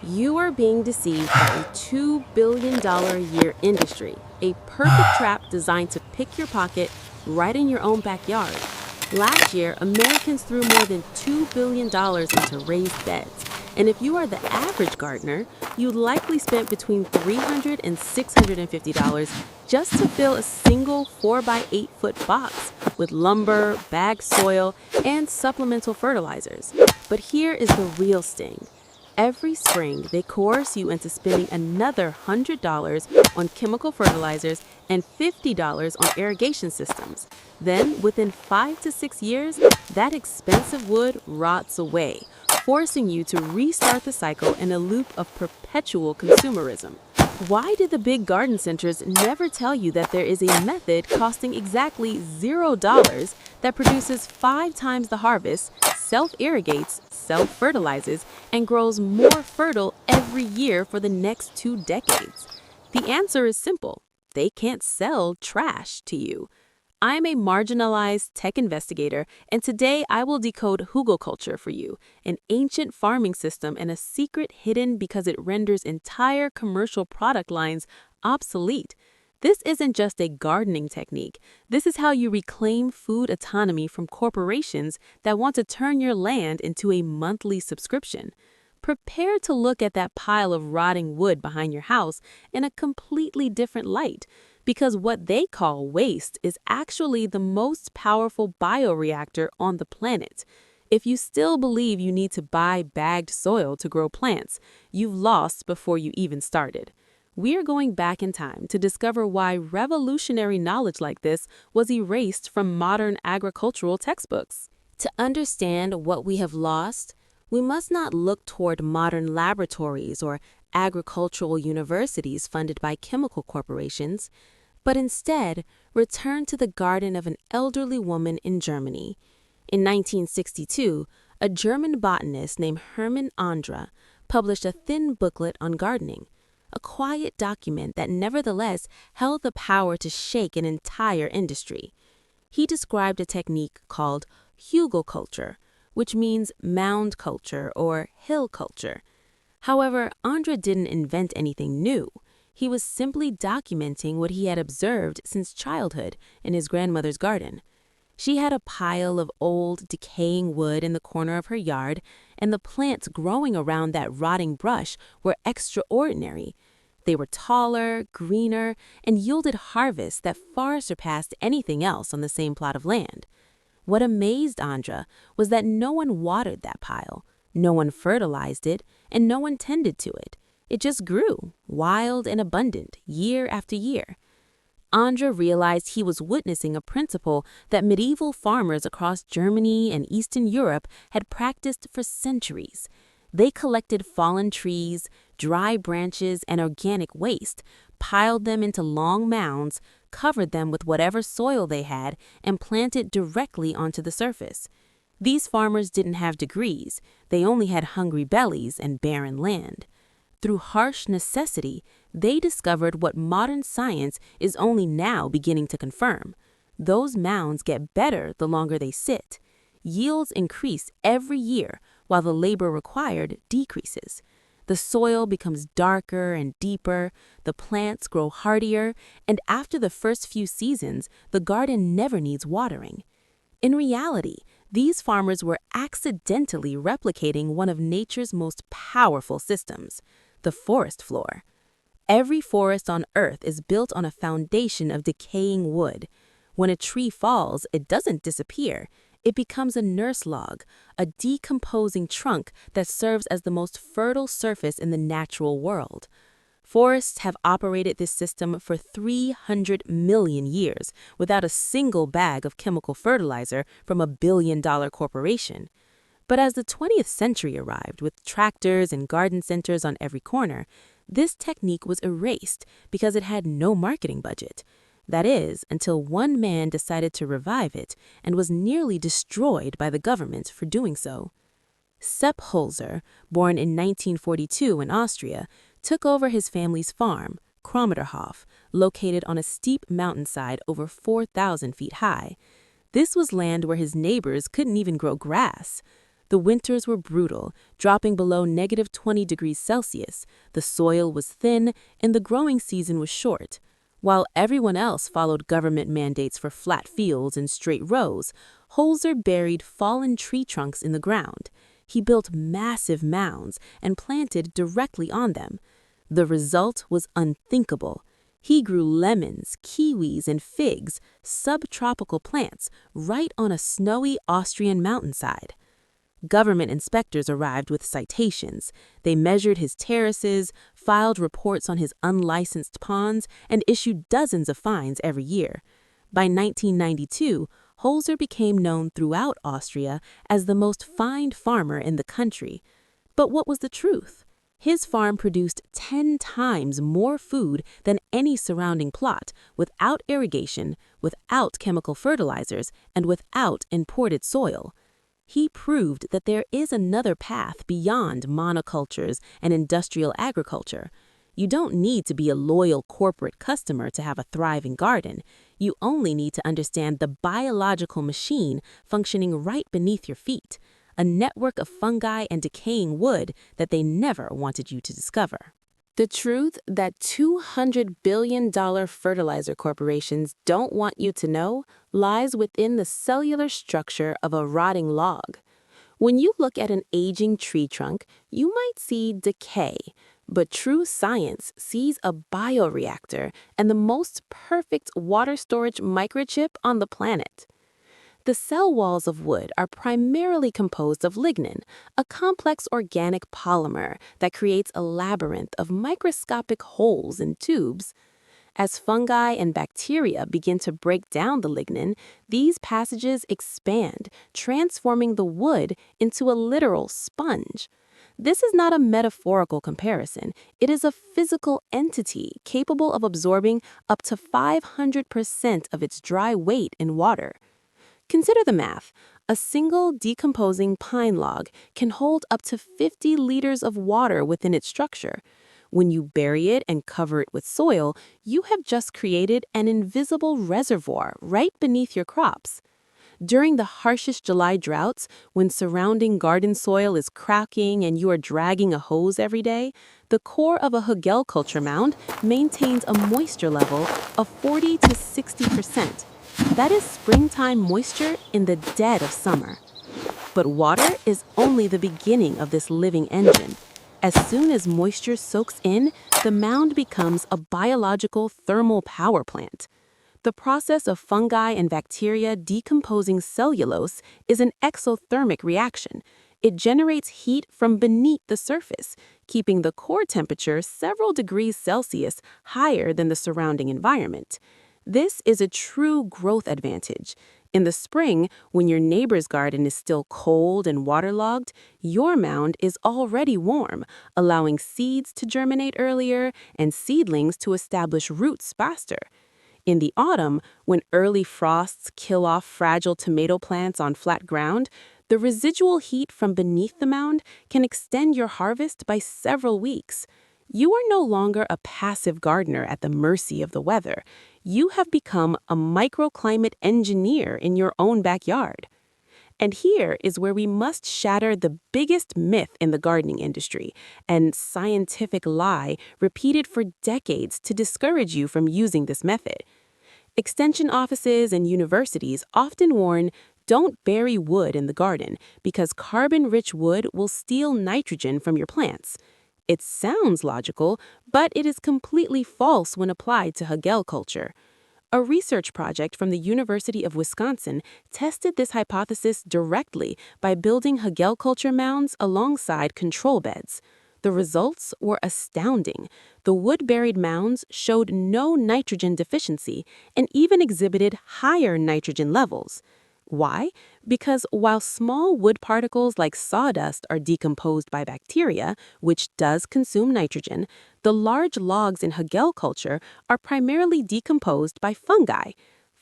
You are being deceived by a $2 billion a year industry, a perfect trap designed to pick your pocket right in your own backyard. Last year, Americans threw more than $2 billion into raised beds. And if you are the average gardener, you likely spent between $300 and $650 just to fill a single 4 by 8 foot box with lumber, bagged soil, and supplemental fertilizers. But here is the real sting. Every spring, they coerce you into spending another $100 on chemical fertilizers and $50 on irrigation systems. Then, within 5 to 6 years, that expensive wood rots away, forcing you to restart the cycle in a loop of perpetual consumerism. Why did the big garden centers never tell you that there is a method costing exactly $0 that produces 5 times the harvest, self-irrigates, self-fertilizes, and grows more fertile every year for the next 2 decades? The answer is simple. They can't sell trash to you. I'm a marginalized tech investigator, and today I will decode Hugelkultur for you, an ancient farming system and a secret hidden because it renders entire commercial product lines obsolete. This isn't just a gardening technique. This is how you reclaim food autonomy from corporations that want to turn your land into a monthly subscription. Prepare to look at that pile of rotting wood behind your house in a completely different light, because what they call waste is actually the most powerful bioreactor on the planet. If you still believe you need to buy bagged soil to grow plants, you've lost before you even started. We're going back in time to discover why revolutionary knowledge like this was erased from modern agricultural textbooks. To understand what we have lost, we must not look toward modern laboratories or agricultural universities funded by chemical corporations, but instead return to the garden of an elderly woman in Germany. In 1962, a German botanist named Hermann Andra published a thin booklet on gardening, a quiet document that nevertheless held the power to shake an entire industry. He described a technique called Hugelkultur, which means mound culture or hill culture. However, Andra didn't invent anything new. He was simply documenting what he had observed since childhood in his grandmother's garden. She had a pile of old, decaying wood in the corner of her yard, and the plants growing around that rotting brush were extraordinary. They were taller, greener, and yielded harvests that far surpassed anything else on the same plot of land. What amazed Andra was that no one watered that pile, no one fertilized it, and no one tended to it. It just grew, wild and abundant, year after year. Andra realized he was witnessing a principle that medieval farmers across Germany and Eastern Europe had practiced for centuries. They collected fallen trees, dry branches, and organic waste, piled them into long mounds, covered them with whatever soil they had, and planted directly onto the surface. These farmers didn't have degrees. They only had hungry bellies and barren land. Through harsh necessity, they discovered what modern science is only now beginning to confirm. Those mounds get better the longer they sit. Yields increase every year while the labor required decreases. The soil becomes darker and deeper, the plants grow hardier, and after the first few seasons, the garden never needs watering. In reality, these farmers were accidentally replicating one of nature's most powerful systems, the forest floor. Every forest on Earth is built on a foundation of decaying wood. When a tree falls, it doesn't disappear. It becomes a nurse log, a decomposing trunk that serves as the most fertile surface in the natural world. Forests have operated this system for 300 million years without a single bag of chemical fertilizer from a billion-dollar corporation. But as the 20th century arrived with tractors and garden centers on every corner, this technique was erased because it had no marketing budget. That is, until one man decided to revive it and was nearly destroyed by the government for doing so. Sepp Holzer, born in 1942 in Austria, took over his family's farm, Krometerhof, located on a steep mountainside over 4,000 feet high. This was land where his neighbors couldn't even grow grass. The winters were brutal, dropping below -20 degrees Celsius. The soil was thin, and the growing season was short. While everyone else followed government mandates for flat fields and straight rows, Holzer buried fallen tree trunks in the ground. He built massive mounds and planted directly on them. The result was unthinkable. He grew lemons, kiwis, and figs, subtropical plants, right on a snowy Austrian mountainside. Government inspectors arrived with citations. They measured his terraces, filed reports on his unlicensed ponds, and issued dozens of fines every year. By 1992, Holzer became known throughout Austria as the most fined farmer in the country. But what was the truth? His farm produced 10 times more food than any surrounding plot, without irrigation, without chemical fertilizers, and without imported soil. He proved that there is another path beyond monocultures and industrial agriculture. You don't need to be a loyal corporate customer to have a thriving garden. You only need to understand the biological machine functioning right beneath your feet, a network of fungi and decaying wood that they never wanted you to discover. The truth that $200 billion fertilizer corporations don't want you to know lies within the cellular structure of a rotting log. When you look at an aging tree trunk, you might see decay, but true science sees a bioreactor and the most perfect water storage microchip on the planet. The cell walls of wood are primarily composed of lignin, a complex organic polymer that creates a labyrinth of microscopic holes and tubes. As fungi and bacteria begin to break down the lignin, these passages expand, transforming the wood into a literal sponge. This is not a metaphorical comparison. It is a physical entity capable of absorbing up to 500% of its dry weight in water. Consider the math. A single decomposing pine log can hold up to 50 liters of water within its structure. When you bury it and cover it with soil, you have just created an invisible reservoir right beneath your crops. During the harshest July droughts, when surrounding garden soil is cracking and you are dragging a hose every day, the core of a Hugelkultur mound maintains a moisture level of 40 to 60%. That is springtime moisture in the dead of summer. But water is only the beginning of this living engine. As soon as moisture soaks in, the mound becomes a biological thermal power plant. The process of fungi and bacteria decomposing cellulose is an exothermic reaction. It generates heat from beneath the surface, keeping the core temperature several degrees Celsius higher than the surrounding environment. This is a true growth advantage. In the spring, when your neighbor's garden is still cold and waterlogged, your mound is already warm, allowing seeds to germinate earlier and seedlings to establish roots faster. In the autumn, when early frosts kill off fragile tomato plants on flat ground, the residual heat from beneath the mound can extend your harvest by several weeks. You are no longer a passive gardener at the mercy of the weather. You have become a microclimate engineer in your own backyard. And here is where we must shatter the biggest myth in the gardening industry and scientific lie repeated for decades to discourage you from using this method. Extension offices and universities often warn, don't bury wood in the garden because carbon-rich wood will steal nitrogen from your plants. It sounds logical, but it is completely false when applied to Hugelkultur. A research project from the University of Wisconsin tested this hypothesis directly by building Hugelkultur mounds alongside control beds. The results were astounding. The wood-buried mounds showed no nitrogen deficiency and even exhibited higher nitrogen levels. Why? Because while small wood particles like sawdust are decomposed by bacteria, which does consume nitrogen, the large logs in Hugelkultur are primarily decomposed by fungi.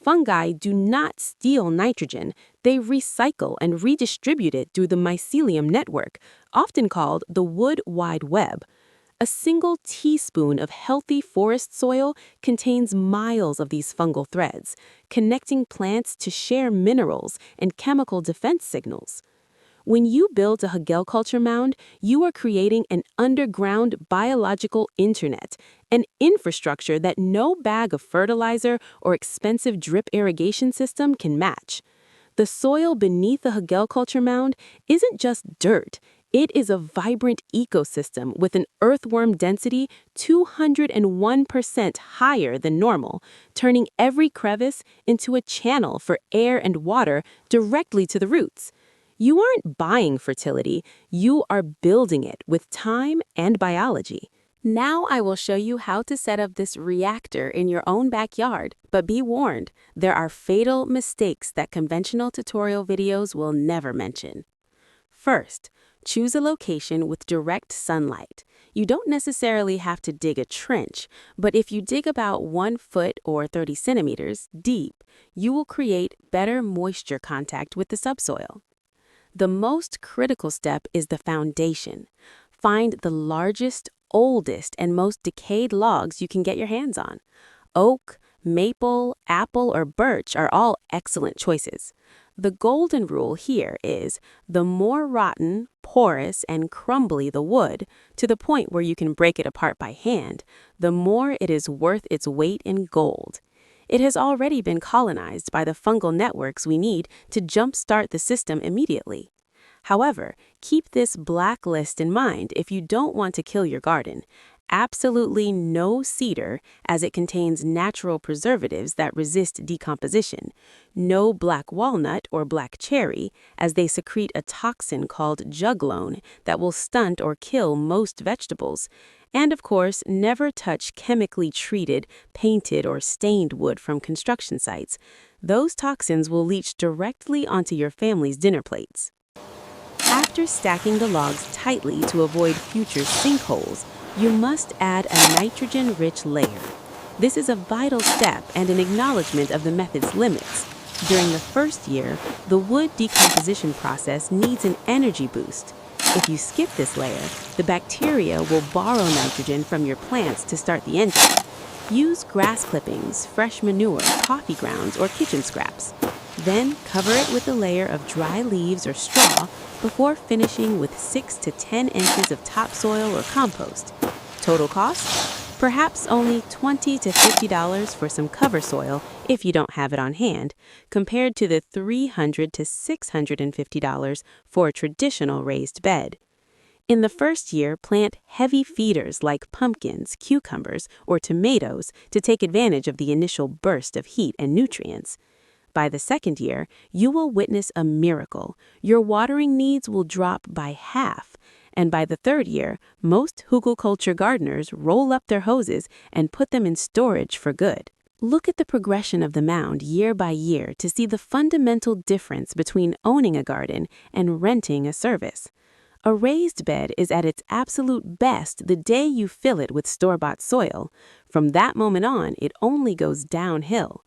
Fungi do not steal nitrogen. They recycle and redistribute it through the mycelium network, often called the wood wide web. A single teaspoon of healthy forest soil contains miles of these fungal threads, connecting plants to share minerals and chemical defense signals. When you build a Hugelkultur mound, you are creating an underground biological internet, an infrastructure that no bag of fertilizer or expensive drip irrigation system can match. The soil beneath the Hugelkultur mound isn't just dirt. It is a vibrant ecosystem with an earthworm density 201% higher than normal, turning every crevice into a channel for air and water directly to the roots. You aren't buying fertility, you are building it with time and biology. Now I will show you how to set up this reactor in your own backyard, but be warned, there are fatal mistakes that conventional tutorial videos will never mention. First, choose a location with direct sunlight. You don't necessarily have to dig a trench, but if you dig about 1 foot or 30 centimeters deep, you will create better moisture contact with the subsoil. The most critical step is the foundation. Find the largest, oldest, and most decayed logs you can get your hands on. Oak, maple, apple, or birch are all excellent choices. The golden rule here is the more rotten, porous, and crumbly the wood, to the point where you can break it apart by hand, the more it is worth its weight in gold. It has already been colonized by the fungal networks we need to jumpstart the system immediately. However, keep this blacklist in mind if you don't want to kill your garden. Absolutely no cedar, as it contains natural preservatives that resist decomposition. No black walnut or black cherry, as they secrete a toxin called juglone that will stunt or kill most vegetables. And of course, never touch chemically treated, painted, or stained wood from construction sites. Those toxins will leach directly onto your family's dinner plates. After stacking the logs tightly to avoid future sinkholes, you must add a nitrogen-rich layer. This is a vital step and an acknowledgement of the method's limits. During the first year, the wood decomposition process needs an energy boost. If you skip this layer, the bacteria will borrow nitrogen from your plants to start the engine. Use grass clippings, fresh manure, coffee grounds, or kitchen scraps. Then cover it with a layer of dry leaves or straw before finishing with 6 to 10 inches of topsoil or compost. Total cost? Perhaps only $20 to $50 for some cover soil if you don't have it on hand, compared to the $300 to $650 for a traditional raised bed. In the first year, plant heavy feeders like pumpkins, cucumbers, or tomatoes to take advantage of the initial burst of heat and nutrients. By the second year, you will witness a miracle. Your watering needs will drop by half. And by the third year, most Hugelkultur gardeners roll up their hoses and put them in storage for good. Look at the progression of the mound year by year to see the fundamental difference between owning a garden and renting a service. A raised bed is at its absolute best the day you fill it with store-bought soil. From that moment on, it only goes downhill.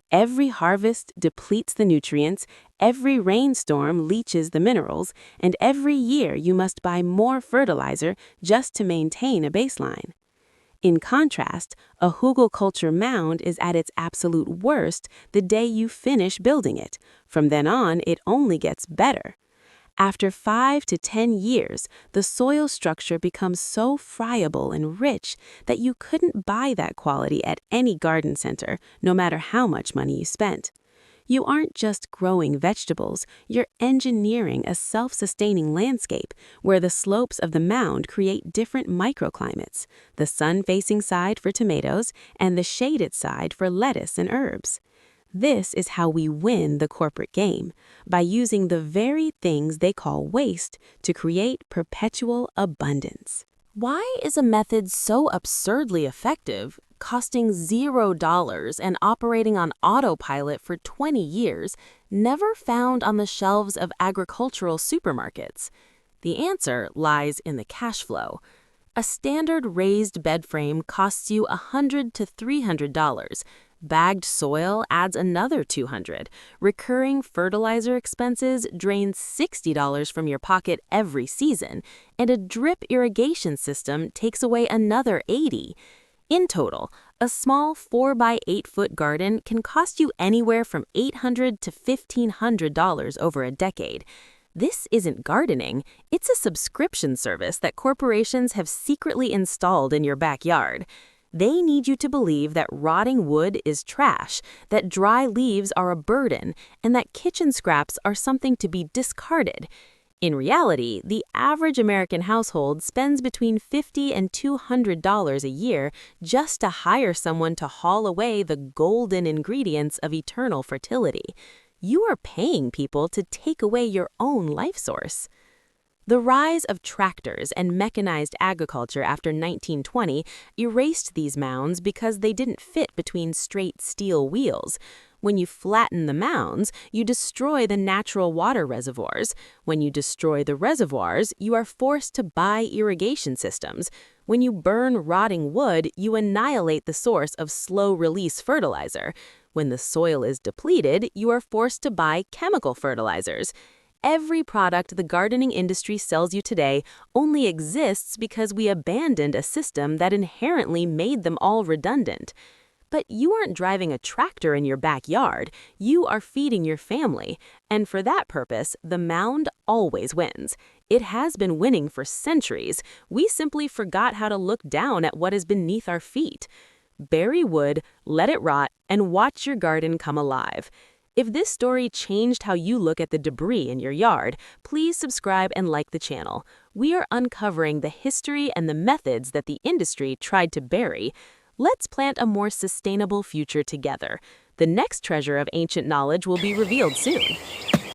Every harvest depletes the nutrients, every rainstorm leaches the minerals, and every year you must buy more fertilizer just to maintain a baseline. In contrast, a Hugelkultur mound is at its absolute worst the day you finish building it. From then on, it only gets better. After 5 to 10 years, the soil structure becomes so friable and rich that you couldn't buy that quality at any garden center, no matter how much money you spent. You aren't just growing vegetables, you're engineering a self-sustaining landscape where the slopes of the mound create different microclimates, the sun-facing side for tomatoes and the shaded side for lettuce and herbs. This is how we win the corporate game, by using the very things they call waste to create perpetual abundance. Why is a method so absurdly effective, costing $0 and operating on autopilot for 20 years, never found on the shelves of agricultural supermarkets? The answer lies in the cash flow. A standard raised bed frame costs you $100 to $300. Bagged soil adds another $200. Recurring fertilizer expenses drain $60 from your pocket every season, and a drip irrigation system takes away another $80. In total, a small 4 by 8 foot garden can cost you anywhere from $800 to $1,500 over a decade. This isn't gardening, it's a subscription service that corporations have secretly installed in your backyard. They need you to believe that rotting wood is trash, that dry leaves are a burden, and that kitchen scraps are something to be discarded. In reality, the average American household spends between $50 and $200 a year just to hire someone to haul away the golden ingredients of eternal fertility. You are paying people to take away your own life source. The rise of tractors and mechanized agriculture after 1920 erased these mounds because they didn't fit between straight steel wheels. When you flatten the mounds, you destroy the natural water reservoirs. When you destroy the reservoirs, you are forced to buy irrigation systems. When you burn rotting wood, you annihilate the source of slow-release fertilizer. When the soil is depleted, you are forced to buy chemical fertilizers. Every product the gardening industry sells you today only exists because we abandoned a system that inherently made them all redundant. But you aren't driving a tractor in your backyard, you are feeding your family, and for that purpose, the mound always wins. It has been winning for centuries. We simply forgot how to look down at what is beneath our feet. Bury wood, let it rot, and watch your garden come alive. If this story changed how you look at the debris in your yard, please subscribe and like the channel. We are uncovering the history and the methods that the industry tried to bury. Let's plant a more sustainable future together. The next treasure of ancient knowledge will be revealed soon.